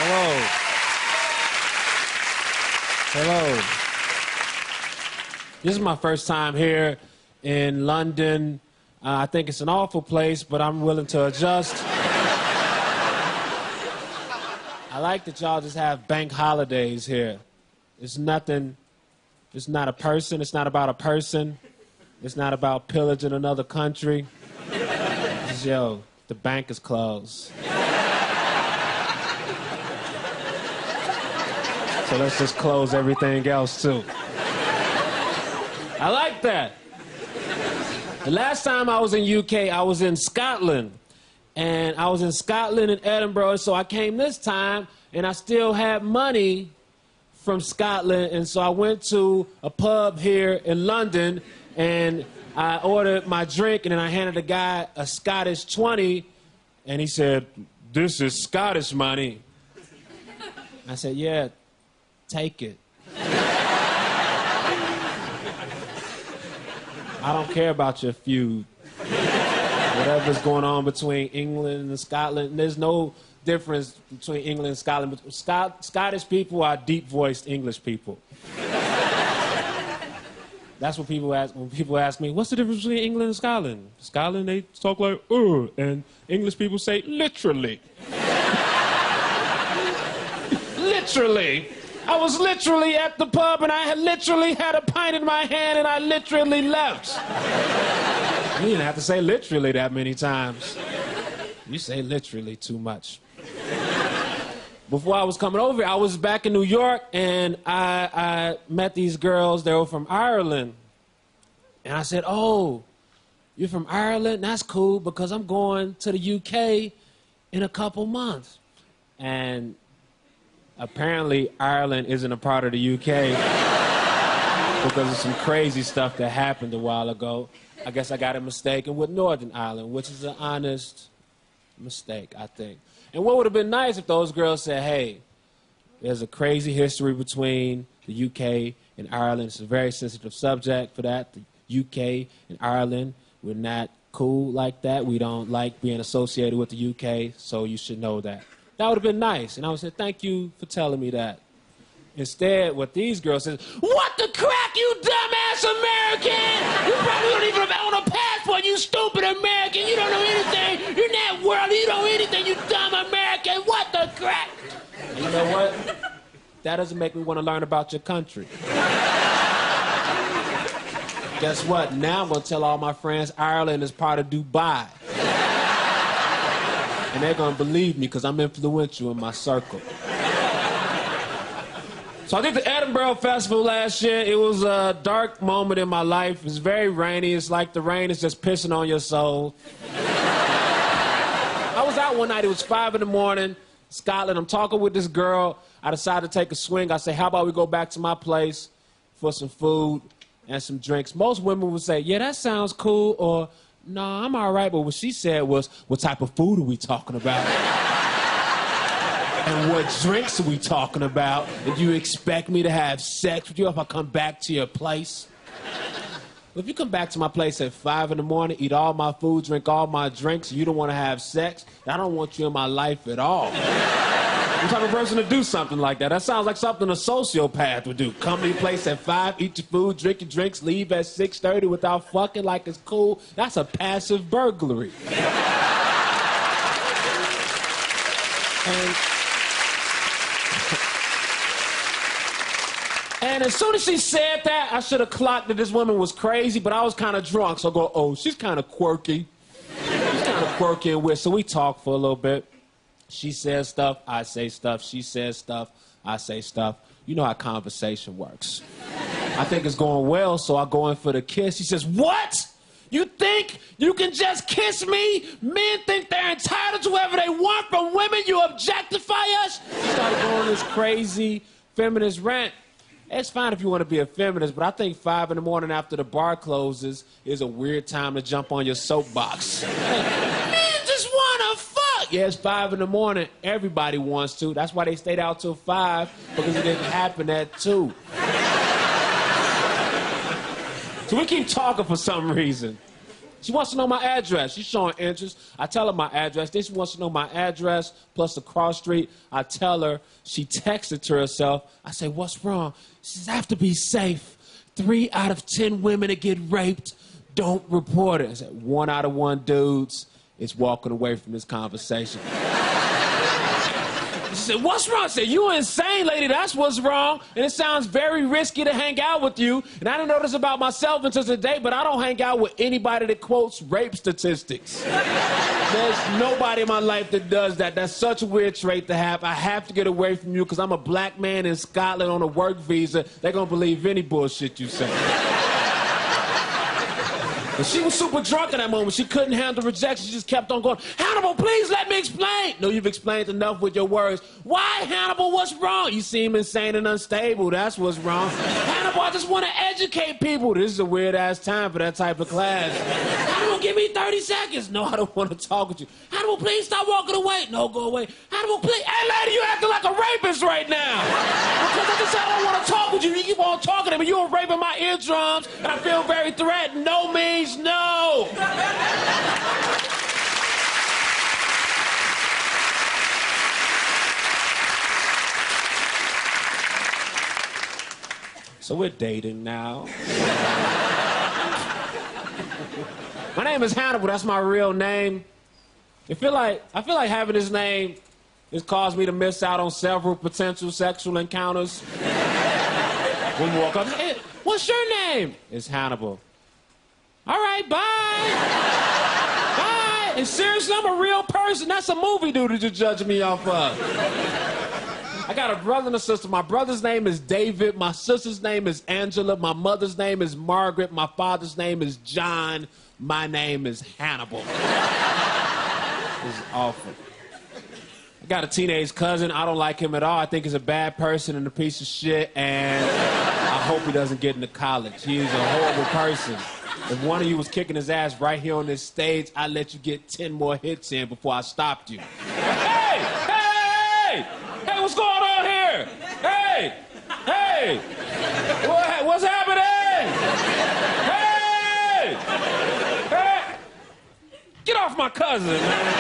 Hello. Hello. This is my first time here in London. I think it's an awful place, but I'm willing to adjust. I like that y'all just have bank holidays here. It's nothing, it's not a person, it's not about a person. It's not about pillaging another country. It's, yo, the bank is closed. So let's just close everything else too. I like that. The last time I was in UK, I was in Scotland. And I was in Scotland and Edinburgh, so I came this time, and I still had money from Scotland, and so I went to a pub here in London, and I ordered my drink, and then I handed the guy a Scottish 20, and he said, "This is Scottish money." I said, "Yeah, take it." I don't care about your feud. Whatever's going on between England and Scotland, there's no difference between England and Scotland. Scottish people are deep-voiced English people. That's what people ask when people ask me, what's the difference between England and Scotland? Scotland, they talk like, and English people say, literally. Literally. I was literally at the pub and I had literally had a pint in my hand and I literally left. You didn't have to say literally that many times. You say literally too much. Before I was coming over, I was back in New York and I met these girls. They were from Ireland. And I said, "Oh, you're from Ireland? That's cool because I'm going to the UK in a couple months." And apparently Ireland isn't a part of the UK because of some crazy stuff that happened a while ago. I guess I got it mistaken with Northern Ireland, which is an honest mistake, I think. And what would have been nice if those girls said, "Hey, there's a crazy history between the UK and Ireland. It's a very sensitive subject for that. The UK and Ireland, we're not cool like that. We don't like being associated with the UK, so you should know that." That would have been nice. And I would say, "Thank you for telling me that." Instead, what these girls said, "What the crack, you dumbass American? You probably don't even own a passport, you stupid American. You don't know anything in that world. You don't know anything, you dumb American. What the crack?" And you know what? That doesn't make me want to learn about your country. Guess what? Now I'm going to tell all my friends Ireland is part of Dubai. And they're going to believe me because I'm influential in my circle. So I did the Edinburgh Festival last year. It was a dark moment in my life. It's very rainy. It's like the rain is just pissing on your soul. I was out one night. It was 5 in the morning, Scotland. I'm talking with this girl. I decided to take a swing. I say, "How about we go back to my place for some food and some drinks?" Most women would say, "Yeah, that sounds cool," or "No, I'm all right." But what she said was, "What type of food are we talking about? And what drinks are we talking about? And do you expect me to have sex with you if I come back to your place?" If you come back to my place at 5 in the morning, eat all my food, drink all my drinks, and you don't want to have sex, I don't want you in my life at all. What type of person to do something like that? That sounds like something a sociopath would do. Come to your place at 5, eat your food, drink your drinks, leave at 6:30 without fucking like it's cool. That's a passive burglary. And as soon as she said that, I should have clocked that this woman was crazy, but I was kind of drunk, so I go, "Oh, she's kind of quirky. She's kind of quirky and weird." So we talked for a little bit. She says stuff, I say stuff. She says stuff, I say stuff. You know how conversation works. I think it's going well, so I go in for the kiss. She says, "What? You think you can just kiss me? Men think they're entitled to whatever they want from women. You objectify us?" She started going this crazy feminist rant. It's fine if you want to be a feminist, but I think 5 in the morning after the bar closes is a weird time to jump on your soapbox. Men just want to fuck. Yeah, it's 5 in the morning. Everybody wants to. That's why they stayed out till 5, because it didn't happen at 2. So we keep talking for some reason. She wants to know my address. She's showing interest. I tell her my address. Then she wants to know my address plus the cross street. I tell her. She texts it to herself. I say, what's wrong? She says, I have to be safe. 3 out of 10 women that get raped don't report it. I said, 1 out of 1 dudes is walking away from this conversation. She said, what's wrong? I said, you insane, lady. That's what's wrong. And it sounds very risky to hang out with you. And I didn't know this about myself until today, but I don't hang out with anybody that quotes rape statistics. There's nobody in my life that does that. That's such a weird trait to have. I have to get away from you because I'm a black man in Scotland on a work visa. They're going to believe any bullshit you say. And she was super drunk in that moment. She couldn't handle rejection. She just kept on going, Hannibal, please let me explain. No, you've explained enough with your words. Why, Hannibal? What's wrong? You seem insane and unstable. That's what's wrong. Hannibal, I just want to educate people. This is a weird-ass time for that type of class. Hannibal, give me 30 seconds. No, I don't want to talk with you. Hannibal, please stop walking away. No, go away. Hannibal, please. Hey, lady, you acting like a rapist right now. Because I just said I don't want to talk with you. You keep on talking to me. You're raping my eardrums, and I feel very threatened. No means no. So we're dating now. My name is Hannibal. That's my real name. I feel like having this name has caused me to miss out on several potential sexual encounters. When we walk up, hey, what's your name? It's Hannibal. All right, bye. Bye. And seriously, I'm a real person. That's a movie dude that you're judging me off of. I got a brother and a sister. My brother's name is David. My sister's name is Angela. My mother's name is Margaret. My father's name is John. My name is Hannibal. This is awful. I got a teenage cousin. I don't like him at all. I think he's a bad person and a piece of shit, and I hope he doesn't get into college. He is a horrible person. If one of you was kicking his ass right here on this stage, I'd let you get 10 more hits in before I stopped you. Hey! Hey! Hey, what's going on here? Hey! Hey! What's happening? Hey! Hey! Get off my cousin, man.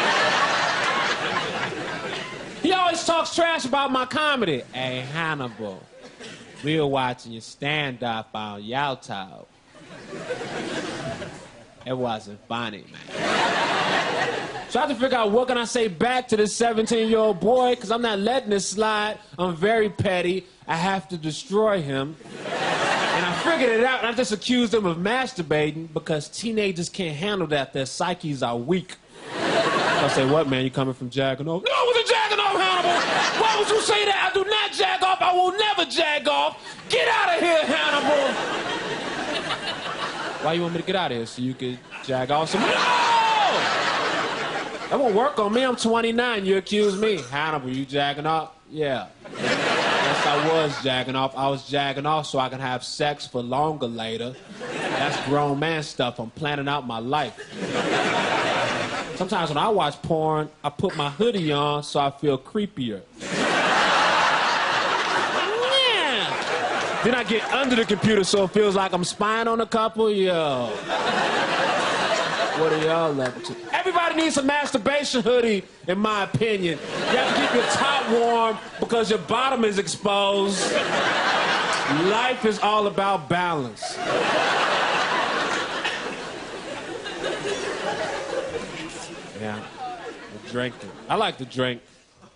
He always talks trash about my comedy. Hey, Hannibal, we were watching your stand-up on YouTube. It wasn't funny, man. So I have to figure out what can I say back to this 17-year-old boy, because I'm not letting this slide. I'm very petty. I have to destroy him. And I figured it out, and I just accused him of masturbating because teenagers can't handle that. Their psyches are weak. I say, what, man? You coming from jacking off? No, I wasn't jacking off, Hannibal. Why would you say that? I do not jag off. I will never jag off. Get out of here, Hannibal. Why you want me to get out of here? So you could jag off some... No! That won't work on me. I'm 29. You accuse me. Hannibal, you jagging off? Yeah. Yes, I was jagging off. I was jagging off so I can have sex for longer later. That's grown man stuff. I'm planning out my life. Sometimes when I watch porn, I put my hoodie on so I feel creepier. Yeah. Then I get under the computer so it feels like I'm spying on a couple. Yo. What are y'all up to? Everybody needs a masturbation hoodie, in my opinion. You have to keep your top warm because your bottom is exposed. Life is all about balance. Yeah, drinking. I like to drink.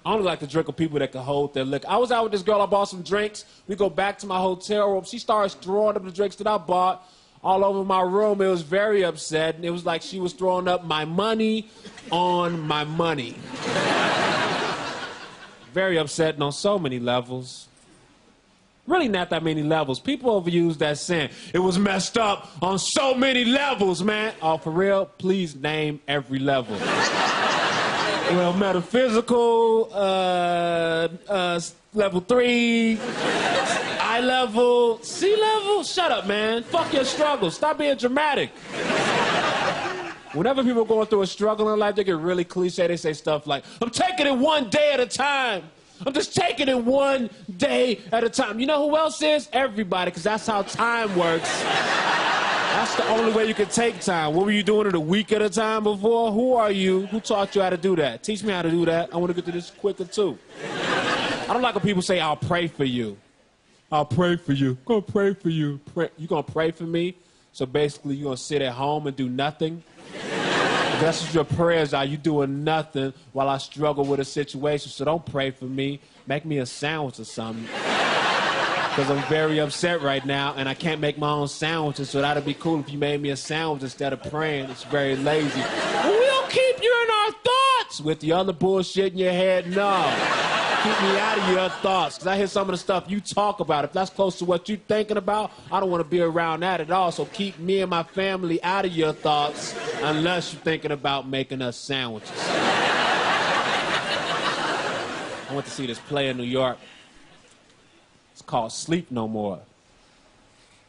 I only like to drink with people that can hold their liquor. I was out with this girl. I bought some drinks. We go back to my hotel room. She starts throwing up the drinks that I bought all over my room. It was very upsetting. It was like she was throwing up my money on my money. Very upsetting on so many levels. Really not that many levels. People overuse that saying. It was messed up on so many levels, man. Oh, for real? Please name every level. Well, metaphysical, level 3, eye level, sea level. Shut up, man. Fuck your struggle. Stop being dramatic. Whenever people are going through a struggle in life, they get really cliche. They say stuff like, I'm taking it one day at a time. I'm just taking it one day at a time. You know who else is? Everybody, because that's how time works. That's the only way you can take time. What were you doing it a week at a time before? Who are you? Who taught you how to do that? Teach me how to do that. I want to get to this quicker, too. I don't like when people say, I'll pray for you. I'll pray for you. I'm going to pray for you. You going to pray for me? So basically, you're going to sit at home and do nothing? That's what your prayers are. You doing nothing while I struggle with a situation. So don't pray for me. Make me a sandwich or something. Because I'm very upset right now, and I can't make my own sandwiches, so that'd be cool if you made me a sandwich instead of praying. It's very lazy. Well, we'll keep you in our thoughts. With the other bullshit in your head, no. Keep me out of your thoughts, because I hear some of the stuff you talk about. If that's close to what you're thinking about, I don't want to be around that at all, so keep me and my family out of your thoughts unless you're thinking about making us sandwiches. I went to see this play in New York. It's called Sleep No More.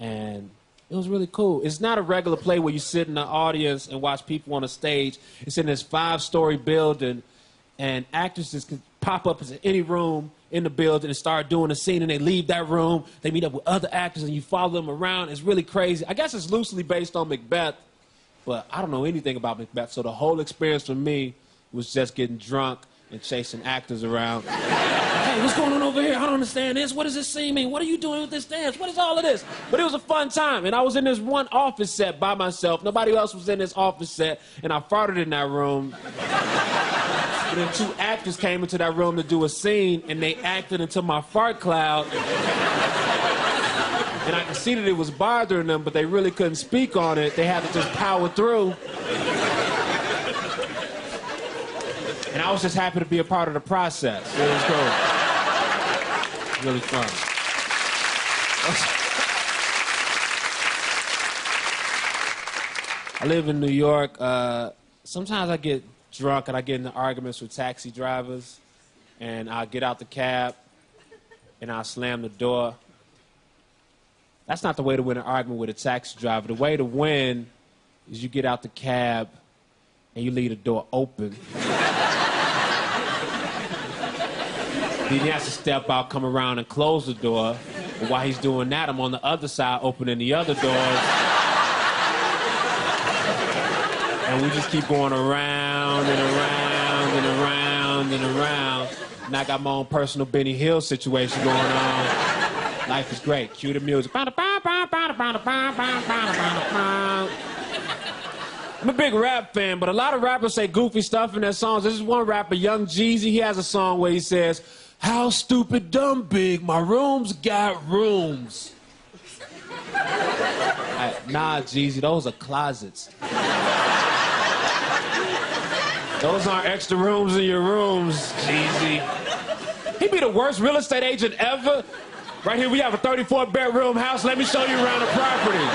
And it was really cool. It's not a regular play where you sit in the audience and watch people on a stage. It's in this 5-story building, and actresses can pop up in any room in the building and start doing a scene, and they leave that room. They meet up with other actors, and you follow them around. It's really crazy. I guess it's loosely based on Macbeth, but I don't know anything about Macbeth, so the whole experience for me was just getting drunk and chasing actors around. Hey, what's going on over here? I don't understand this. What does this scene mean? What are you doing with this dance? What is all of this? But it was a fun time, and I was in this one office set by myself. Nobody else was in this office set, and I farted in that room. And then 2 actors came into that room to do a scene, and they acted into my fart cloud. And I could see that it was bothering them, but they really couldn't speak on it. They had to just power through. And I was just happy to be a part of the process. It was cool. Really fun. I live in New York. Sometimes I get drunk and I get into arguments with taxi drivers. And I'll get out the cab and I'll slam the door. That's not the way to win an argument with a taxi driver. The way to win is you get out the cab and you leave the door open. Then he has to step out, come around, and close the door. But while he's doing that, I'm on the other side opening the other doors. And we just keep going around and around and around and around. And I got my own personal Benny Hill situation going on. Life is great. Cue the music. I'm a big rap fan, but a lot of rappers say goofy stuff in their songs. This is one rapper, Young Jeezy. He has a song where he says, "How stupid, dumb, big, my room's got rooms." Nah, Jeezy, those are closets. Those aren't extra rooms in your rooms, Jeezy. He'd be the worst real estate agent ever. Right here, we have a 34-bedroom house. Let me show you around the property.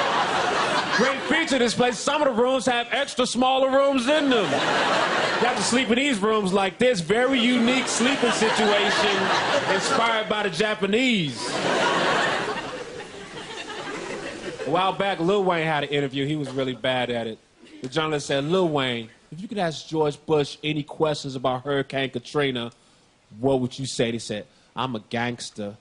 Great feature of this place. Some of the rooms have extra smaller rooms in them. You have to sleep in these rooms like this. Very unique sleeping situation inspired by the Japanese. A while back, Lil Wayne had an interview. He was really bad at it. The journalist said, "Lil Wayne, if you could ask George Bush any questions about Hurricane Katrina, what would you say?" He said, "I'm a gangster,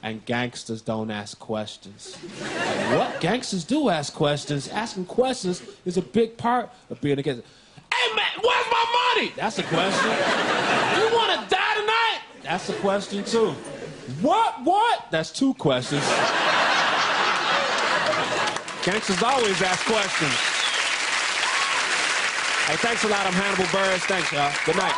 and gangsters don't ask questions." Like, what? Gangsters do ask questions. Asking questions is a big part of being a gangster. "Hey, man, where's my money?" That's a question. "You want to die tonight?" That's a question, too. What? That's 2 questions. Gangsters always ask questions. Hey, thanks a lot. I'm Hannibal Buress. Thanks, y'all. Good night.